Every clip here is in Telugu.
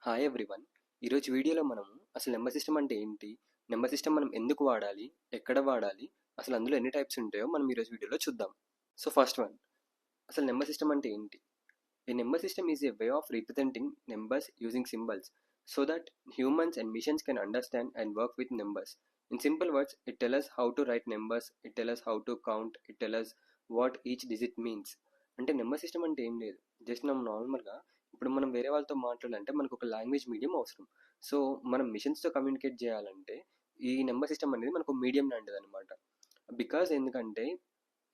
Hi everyone. ఈరోజు వీడియోలో మనము అసలు నెంబర్ సిస్టమ్ అంటే ఏంటి, నెంబర్ సిస్టమ్ మనం ఎందుకు వాడాలి, ఎక్కడ వాడాలి, అసలు అందులో ఎన్ని టైప్స్ ఉంటాయో మనం ఈరోజు వీడియోలో చూద్దాం. సో ఫస్ట్ వన్, అసలు నెంబర్ సిస్టమ్ అంటే ఏంటి? A number system is a way of representing numbers using symbols so that humans and machines can understand and work with numbers. In simple words, it tell us how to write numbers, it tell us how to count, it tell us what each digit means. అంటే నెంబర్ సిస్టమ్ అంటే ఏం లేదు, జస్ట్ మనం నార్మల్గా ఇప్పుడు మనం వేరే వాళ్ళతో మాట్లాడాలంటే మనకు ఒక లాంగ్వేజ్ మీడియం అవసరం. సో మనం మిషన్స్తో కమ్యూనికేట్ చేయాలంటే ఈ నెంబర్ సిస్టమ్ అనేది మనకు మీడియం లాంటిది అనమాట. బికాజ్ ఎందుకంటే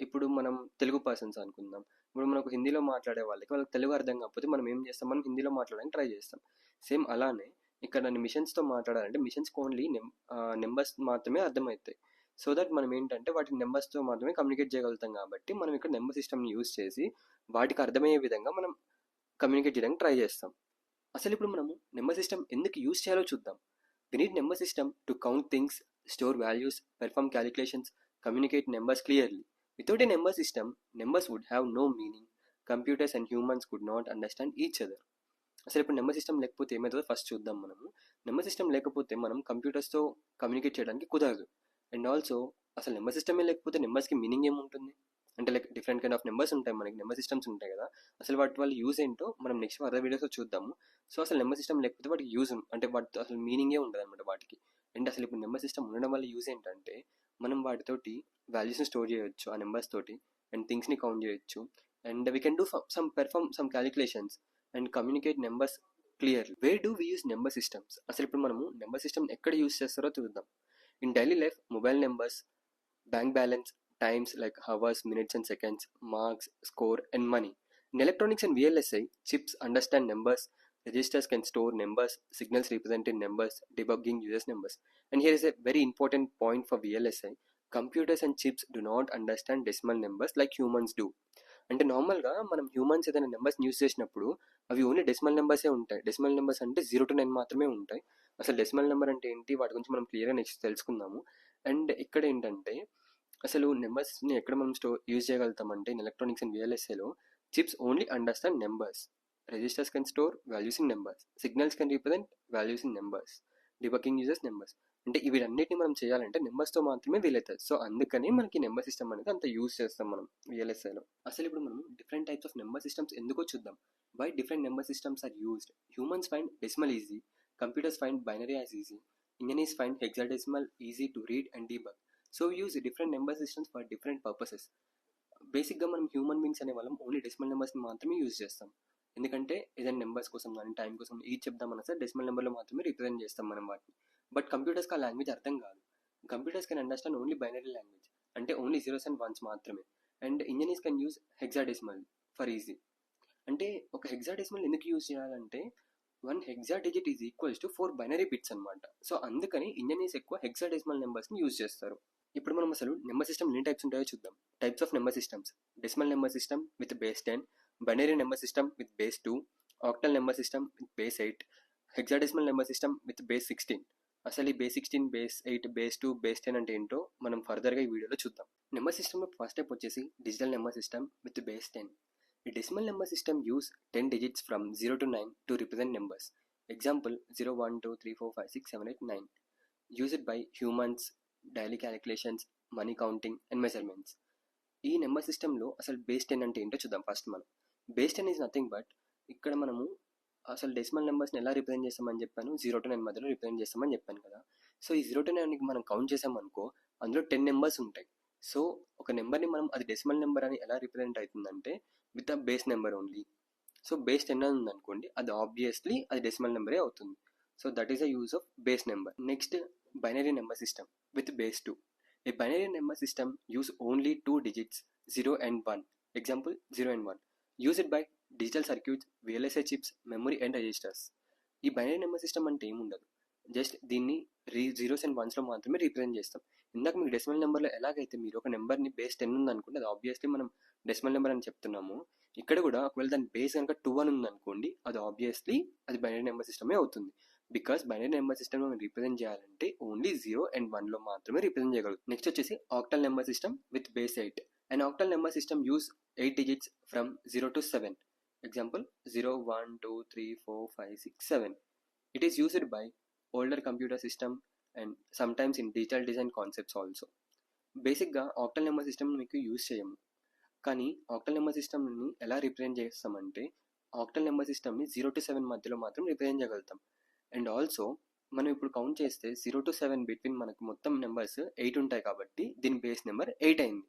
ఇప్పుడు మనం తెలుగు పర్సన్స్ అనుకుందాం, ఇప్పుడు మనకు హిందీలో మాట్లాడే వాళ్ళకి తెలుగు అర్థం కాకపోతే మనం ఏం చేస్తాం, మనం హిందీలో మాట్లాడడానికి ట్రై చేస్తాం. సేమ్ అలానే ఇక్కడ నన్ను మిషన్స్తో మాట్లాడాలంటే మిషన్స్కి ఓన్లీ నెంబర్స్ మాత్రమే అర్థమవుతాయి. సో దట్ మనం ఏంటంటే వాటి నెంబర్స్తో మాత్రమే కమ్యూనికేట్ చేయగలుగుతాం. కాబట్టి మనం ఇక్కడ నెంబర్ సిస్టమ్ని యూజ్ చేసి వాటికి అర్థమయ్యే విధంగా మనం కమ్యూనికేట్ చేయడానికి ట్రై చేస్తాం. అసలు ఇప్పుడు మనము నెంబర్ సిస్టమ్ ఎందుకు యూజ్ చేయాలో చూద్దాం. We need number system to count things, store values, perform calculations, communicate numbers clearly. Without a number system, numbers would have no meaning. Computers and humans could not understand each other. అసలు ఇప్పుడు నెంబర్ సిస్టమ్ లేకపోతే ఏమవుతుందో ఫస్ట్ చూద్దాం. మనము నెంబర్ సిస్టమ్ లేకపోతే మనం కంప్యూటర్స్తో కమ్యూనికేట్ చేయడానికి కుదరదు. అండ్ ఆల్సో అసలు నెంబర్ సిస్టమే లేకపోతే నెంబర్స్కి మీనింగ్ ఏముంటుంది? అంటే like different kind of numbers ఉంటాయి, మనకి నెంబర్ సిస్టమ్స్ ఉంటాయి కదా. అసలు వాటి వల్ల యూజ్ ఏంటో మనం నెక్స్ట్ అదర్ వీడియోస్లో చూద్దాము. సో అసలు నెంబర్ సిస్టమ్ లేకపోతే వాటికి యూజ్ అంటే వాటి అసలు మీనింగే ఉండదు అనమాట వాటికి. అండ్ అసలు ఇప్పుడు నెంబర్ సిస్టమ్ ఉండడం వల్ల యూజ్ ఏంటంటే మనం వాటితోటి వాల్యూస్ని స్టోర్ చేయొచ్చు ఆ నెంబర్స్ తోటి, అండ్ థింగ్స్ని కౌంట్ చేయొచ్చు, and we can do perform some calculations and communicate numbers clearly. Where do we use number systems? అసలు ఇప్పుడు మనము నెంబర్ సిస్టమ్ ఎక్కడ యూజ్ చేస్తారో చూద్దాం. In daily life, mobile numbers, bank balance, times like hours, minutes and seconds, marks, score and money. In electronics and VLSI, chips understand numbers, registers can store numbers, signals represent in numbers, debugging uses numbers. And here is a very important point for VLSI. Computers and chips do not understand decimal numbers like humans do. అంటే నార్మల్గా మనం హ్యూమన్స్ ఏదైనా నెంబర్స్ యూస్ చేసినప్పుడు అవి ఓన్లీ డెసిమల్ నెంబర్సే ఉంటాయి. డెసిమల్ నెంబర్స్ అంటే 0 to 9 మాత్రమే ఉంటాయి. అసలు డెసిమల్ నెంబర్ అంటే ఏంటి, వాటి గురించి మనం క్లియర్గా నెక్స్ట్ తెలుసుకుందాము. అండ్ ఇక్కడ ఏంటంటే అసలు నెంబర్స్ని ఎక్కడ మనం యూజ్ చేయగలుగుతామంటే ఇన్ ఎలక్ట్రానిక్స్ అండ్ విఎల్ఎస్ఏలో chips only understand numbers, registers can store values in numbers, signals can represent values in numbers, debugging uses numbers. అంటే వీటన్నిటిని మనం చేయాలంటే నెంబర్స్తో మాత్రమే వీలవుతుంది. సో అందుకని మనకి నెంబర్ సిస్టమ్ అనేది అంత యూజ్ చేస్తాం మనం విఎల్ఎస్ఐలో. అసలు ఇప్పుడు మనం different types of number systems ఎందుకో చూద్దాం. Why different number systems are used. Humans find decimal easy, computers find binary as easy, engineers find hexadecimal easy to read and debug. So use different number systems for different purposes. బేసిక్గా మనం హ్యూమన్ బీయింగ్స్ అనే వాళ్ళం ఓన్లీ డెసిమల్ నెంబర్స్ని మాత్రమే యూజ్ చేస్తాం. ఎందుకంటే ఏదైనా నెంబర్స్ కోసం కానీ టైం కోసం ఈ చెప్దామన్నా సరే డెసిమల్ నెంబర్లో మాత్రమే రిప్రజెంట్ చేస్తాం మనం వాటిని. బట్ కంప్యూటర్స్కి ఆ లాంగ్వేజ్ అర్థం కాదు. Computers can understand only binary language, అంటే ఓన్లీ జీరోస్ అండ్ వన్స్ మాత్రమే. And engineers can use hexadecimal for easy. అంటే ఒక హెక్సాడెసిమల్ ఎందుకు యూజ్ చేయాలంటే 1 hexa digit is equals to 4 binary bits అనమాట. సో అందుకని ఇంజనీర్స్ ఎక్కువ హెక్సాడెసిమల్ నెంబర్స్ని యూజ్ చేస్తారు. ఇప్పుడు మనం అసలు నెంబర్ సిస్టమ్ ఎన్ని టైప్స్ ఉంటాయో చూద్దాం. Types of number systems: decimal number system with base 10, binary number system with base 2, octal number system with base 8, hexadecimal number system with base 16. అసలు ఈ బేస్ 16, బేస్ 8, బేస్ 2, బేస్ 10 అంటే ఏంటో మనం ఫర్దర్గా ఈ వీడియోలో చూద్దాం. నెంబర్ సిస్టమ్లో ఫస్ట్ టైప్ వచ్చేసి digital number system with base 10. The decimal number system use 10 digits from 0 to 9 to represent numbers. Example 0, 1, 2, 3, 4, 5, 6, 7, 8, 9. Used by humans, daily calculations, money counting and measurements. ఈ నెంబర్ సిస్టంలో అసలు బేస్ 10 అంటే ఏంటో చూద్దాం. ఫస్ట్ మనం బేస్ 10 ఈజ్ నథింగ్ బట్ ఇక్కడ మనము అసలు డెసిమల్ నెంబర్స్ని ఎలా రిప్రజెంట్ చేస్తామని చెప్పాను, 0 to 9 మధ్యలో రిప్రజెంట్ చేస్తామని చెప్పాను కదా. సో ఈ 0 to 9కి మనం కౌంట్ చేసామనుకో అందులో 10 నెంబర్స్ ఉంటాయి. సో ఒక నెంబర్ని మనం అది డెసిమల్ నెంబర్ అని ఎలా రిప్రజెంట్ అవుతుందంటే with a base number only. So base 10 అని ఉందనుకోండి, అది ఆబ్వియస్లీ అది డెసిమల్ నెంబరే అవుతుంది. So that is the use of base number. Next binary number system with base 2. A binary number system use only 2 digits 0 and 1. Example 0 and 1. Used by digital circuits, VLSI chips, memory and registers. ఈ బైనరీ నెంబర్ సిస్టమ్ అంటే ఏముండదు, జస్ట్ దీన్ని జీరోస్ అండ్ వన్స్లో మాత్రమే రిప్రజెంట్ చేస్తాం. ఇందాక మీకు డెసిమల్ నెంబర్లో ఎలాగైతే మీరు ఒక నెంబర్ని బేస్ 10 ఉందనుకోండి, అది ఆబ్వియస్లీ మనం డెసిమల్ నెంబర్ అని చెప్తున్నాము. ఇక్కడ కూడా ఒకవేళ దాని బేస్ కనుక 2 అని ఉందనుకోండి, అది ఆబ్వియస్లీ అది బైనరీ నెంబర్ సిస్టమే అవుతుంది. బికాస్ బైనరీ నెంబర్ సిస్టమ్ మనం రిప్రజెంట్ చేయాలంటే ఓన్లీ 0 and 1లో మాత్రమే రిప్రజెంట్ చేయగలుగుతాం. నెక్స్ట్ వచ్చేసి octal number system with base 8. And octal number system use 8 digits from 0 to 7. Example 0, 1, 2, 3, 4, 5, 6, 7. It is used by older computer system and sometimes in digital design concepts also. బేసిక్గా ఆక్టల్ నెంబర్ సిస్టమ్ మీకు యూజ్ చేయము, కానీ ఆక్టల్ నెంబర్ సిస్టమ్ని ఎలా రిప్రజెంట్ చేస్తామంటే ఆక్టల్ నెంబర్ సిస్టమ్ని 0 to 7 మధ్యలో మాత్రం రిప్రజెంట్ చేయగలుగుతాం. అండ్ ఆల్సో మనం ఇప్పుడు కౌంట్ చేస్తే 0 to 7 బిట్వీన్ మనకు మొత్తం నెంబర్స్ 8 ఉంటాయి కాబట్టి దీని బేస్ నెంబర్ 8 అయింది.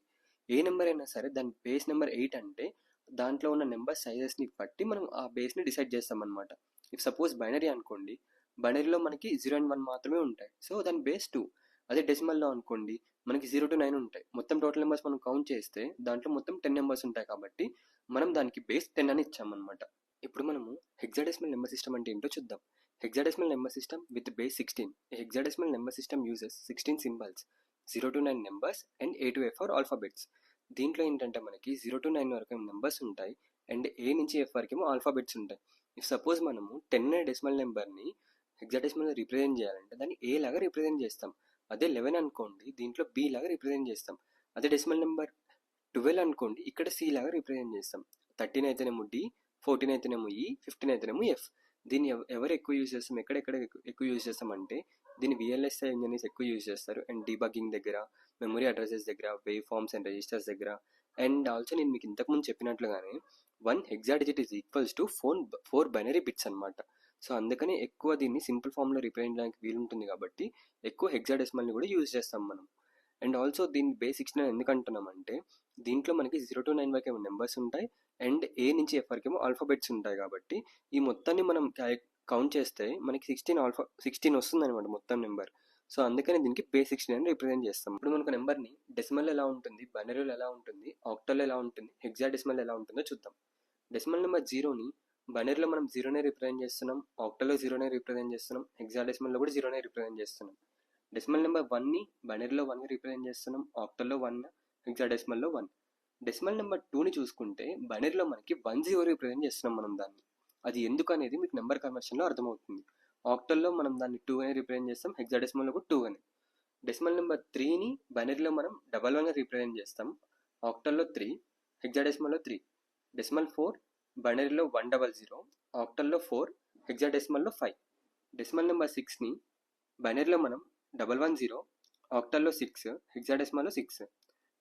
ఏ నెంబర్ అయినా సరే దాని బేస్ నెంబర్ 8 అంటే దాంట్లో ఉన్న నెంబర్ సైజెస్ని బట్టి మనం ఆ బేస్ని డిసైడ్ చేస్తాం అనమాట. ఇఫ్ సపోజ్ బైనరీ అనుకోండి, బైనరీలో మనకి 0 and 1 మాత్రమే ఉంటాయి, సో దాని బేస్ 2. అదే డెసిమల్లో అనుకోండి మనకి 0 to 9 ఉంటాయి. మొత్తం టోటల్ నెంబర్స్ మనం కౌంట్ చేస్తే దాంట్లో మొత్తం 10 నెంబర్స్ ఉంటాయి కాబట్టి మనం దానికి బేస్ 10 అని ఇచ్చామన్నమాట. ఇప్పుడు మనము హెక్సాడెసిమల్ నెంబర్ సిస్టమ్ అంటే ఏంటో చూద్దాం. Hexadecimal number system with base 16. Hexadecimal number system uses 16 symbols, 0 to 9 numbers and A to F are alphabets. దీంట్లో ఏంటంటే మనకి 0 to 9 వరకు నెంబర్స్ ఉంటాయి అండ్ A నుంచి F వరకేమో ఆల్ఫాబెట్స్ ఉంటాయి. ఇఫ్ సపోజ్ మనము 10 అనే డెసిమల్ నెంబర్ని హెక్సాడెసిమల్ రిప్రజెంట్ చేయాలంటే దాన్ని A లాగా రిప్రజెంట్ చేస్తాం. అదే 11 అనుకోండి దీంట్లో B లాగా రిప్రజెంట్ చేస్తాం. అదే డెసిమల్ నెంబర్ 12 అనుకోండి ఇక్కడ C లాగా రిప్రజెంట్ చేస్తాం. 13 అయితేనేమో D, 14 అయితేనేమో E, 15 అయితేనేమో F. దీన్ని ఎవరు ఎక్కువ యూజ్ చేస్తాం, ఎక్కడెక్కడ ఎక్కువ యూజ్ చేస్తామంటే దీన్ని VLSI ఇంజనీర్స్ ఎక్కువ యూజ్ చేస్తారు అండ్ డీబగ్గింగ్ దగ్గర, మెమరీ అడ్రసెస్ దగ్గర, వేవ్ ఫార్మ్స్ అండ్ రిజిస్టర్స్ దగ్గర. అండ్ ఆల్సో నేను మీకు ఇంతకుముందు చెప్పినట్లుగానే 1 hexadigit is equals to 4 binary bits అనమాట. సో అందుకని ఎక్కువ దీన్ని సింపుల్ ఫామ్లో రిప్రజెంట్ చేయడానికి వీలుంటుంది కాబట్టి ఎక్కువ హెక్సాడెసిమల్ని కూడా యూజ్ చేస్తాం మనం. అండ్ ఆల్సో దీన్ని బేస్ 16 ఎందుకు అంటున్నామంటే దీంట్లో మనకి 0 to 9 వరకు ఏమో నెంబర్స్ ఉంటాయి అండ్ A నుంచి F వరకేమో ఆల్ఫాబెట్స్ ఉంటాయి కాబట్టి ఈ మొత్తాన్ని మనం కౌంట్ చేస్తే మనకి 16 వస్తుంది అనమాట మొత్తం నెంబర్. సో అందుకని దీనికి బేస్ 16 అని రిప్రజెంట్ చేస్తాం. ఇప్పుడు మనకు నెంబర్ని డెసిమల్ ఎలా ఉంటుంది, బైనరీలో ఎలా ఉంటుంది, ఆక్టల్ ఎలా ఉంటుంది, హెక్సాడెసిమల్ ఎలా ఉంటుందో చూద్దాం. డెసిమల్ నెంబర్ 0ని బైనరీలో మనం 0నే రిప్రజెంట్ చేస్తున్నాం, ఆక్టల్లో 0నే రిప్రజెంట్ చేస్తున్నాం, హెక్సాడెసిమల్లో కూడా 0నే రిప్రజెంట్ చేస్తున్నాం. డెసిమల్ నెంబర్ 1ని బైనరీలో 1గా రిప్రజెంట్ చేస్తున్నాం, ఆక్టల్లో 1, హెక్సాడెసిమల్లో 1. డెసిమల్ నెంబర్ 2ని చూసుకుంటే బైనరీలో మనకి 10 రిప్రజెంట్ చేస్తున్నాం మనం దాన్ని. అది ఎందుకు అనేది మీకు నెంబర్ కన్వర్షన్లో అర్థమవుతుంది. ఆక్టల్లో మనం దాన్ని 2 అని రిప్రజెంట్ చేస్తాం, హెక్సాడెసిమల్లో కూడా 2 అని. డెసిమల్ నెంబర్ 3ని బైనరీలో మనం 11గా రిప్రజెంట్ చేస్తాం, ఆక్టల్లో 3, హెక్సాడెసిమల్లో 3. డెసిమల్ 4 బైనరీలో 100, ఆక్టల్లో 4, హెక్సాడెసిమల్లో 5. డెసిమల్ నెంబర్ 6ని బైనరీలో మనం 110, ఆక్టల్లో 6, హెక్సాడెసిమల్లో 6.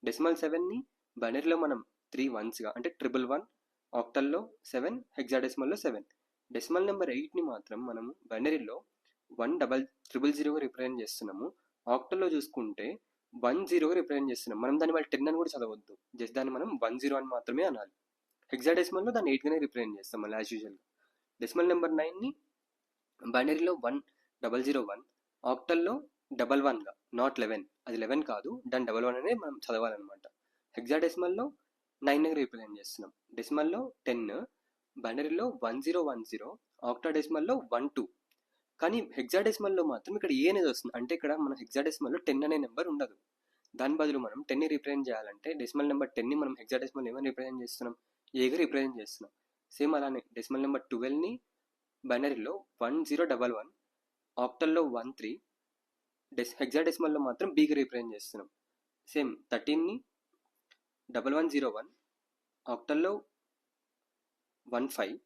డెసిమల్ 7ని బైనరీలో మనం 3 onesగా అంటే 111, ఆక్టల్లో 7, హెక్సాడెసిమల్లో 7. డెసిమల్ నెంబర్ 8ని మాత్రం మనము బైనరీలో 100గా రిప్రజెంట్ చేస్తున్నాము, ఆక్టల్లో చూసుకుంటే 10గా రిప్రజెంట్ చేస్తున్నాం. మనం దాన్ని వాళ్ళు 10 అని కూడా చదవద్దు, జస్ట్ దాన్ని మనం 10 అని మాత్రమే అనాలి. హెక్సాడెసిమల్లో దాన్ని 8గానే రిప్రజెంట్ చేస్తాం మళ్ళీ యాజ్ యూజువల్గా. డెసిమల్ నెంబర్ 9ని బైనరీలో 1001, ఆక్టల్లో 11గా, నాట్ 11, అది 11 కాదు, దాని 11 అనే మనం చదవాలన్నమాట. హెక్సాడెసిమల్లో 9గా రిప్రజెంట్ చేస్తున్నాం. డెసిమల్లో 10, బైనరీలో 1010, ఆక్టాడెసిమల్లో 12. కానీ హెక్సాడెసిమల్లో మాత్రం ఇక్కడ ఏ అనేది వస్తుంది, అంటే ఇక్కడ మన హెక్సాడెసిమల్లో 10 అనే నెంబర్ ఉండదు. దాని బదులు మనం 10ని రిప్రజెంట్ చేయాలంటే డెసిమల్ నెంబర్ 10ని మనం హెక్సాడెసిమల్ ఏమని రిప్రజెంట్ చేస్తున్నాం, ఏగా రిప్రజెంట్ చేస్తున్నాం. సేమ్ అలానే డెసిమల్ నెంబర్ 12ని బైనరీలో 1011, ఆక్టల్లో 13, హెక్సాడెసిమల్లో మాత్రం బీగా రిప్రజెంట్ చేస్తున్నాం. సేమ్ 13ని 1101, ఆక్టల్లో 15,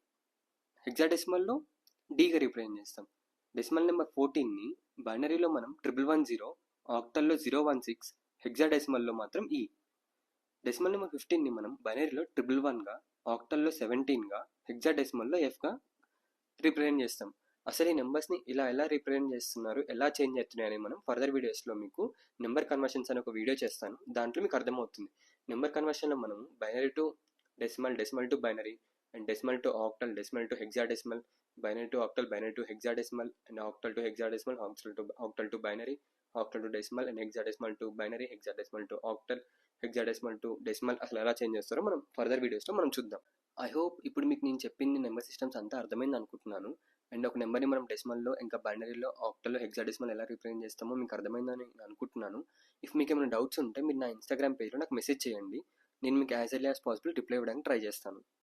హెక్సాడెసిమల్లో డీగా రిప్రజెంట్ చేస్తాం. డెసిమల్ నెంబర్ 14ని బైనరీలో మనం 1110, ఆక్టల్లో 016, హెక్సాడెసిమల్లో మాత్రం ఈ. డెసిమల్ నెంబర్ 15ని మనం బైనరీలో 111గా, ఆక్టల్లో 17గా, హెక్సాడెసిమల్లో Fగా రిప్రజెంట్ చేస్తాం. అసలు ఈ నెంబర్స్ని ఎలా రిప్రజెంట్ చేస్తున్నారు, ఎలా చేంజ్ అవుతున్నాయని మనం ఫర్దర్ వీడియోస్లో మీకు నెంబర్ కన్వర్షన్స్ అని ఒక వీడియో చేస్తాను, దాంట్లో మీకు అర్థమవుతుంది. నెంబర్ కన్వర్షన్లో మనము binary to decimal, decimal to binary and decimal to octal, decimal to hexadecimal, binary to octal, binary to hexadecimal and octal to hexadecimal, octal to binary, octal to decimal and hexadecimal to binary, hexadecimal to octal, hexadecimal to decimal అసలు ఎలా చేంజ్ చేస్తారో మనం ఫర్దర్ వీడియోస్లో మనం చూద్దాం. ఐ హోప్ ఇప్పుడు మీకు నేను చెప్పింది నెంబర్ సిస్టమ్స్ అంతా అర్థమైంది అనుకుంటున్నాను. అండ్ ఒక నెంబర్ని మనం డెసిమల్లో, ఇంకా బైనరీలో, ఆక్టల్లో, హెక్సాడెసిమల్ ఎలా రిప్రజెంట్ చేస్తామో మీకు అర్థమైందని అనుకుంటున్నాను. ఇఫ్ మీకు ఏమైనా డౌట్స్ ఉంటే మీరు నా ఇన్స్టాగ్రామ్ పేజ్లో నాకు మెసేజ్ చేయండి, నేను మీకు as early as possible reply ఇవ్వడానికి ట్రై చేస్తాను.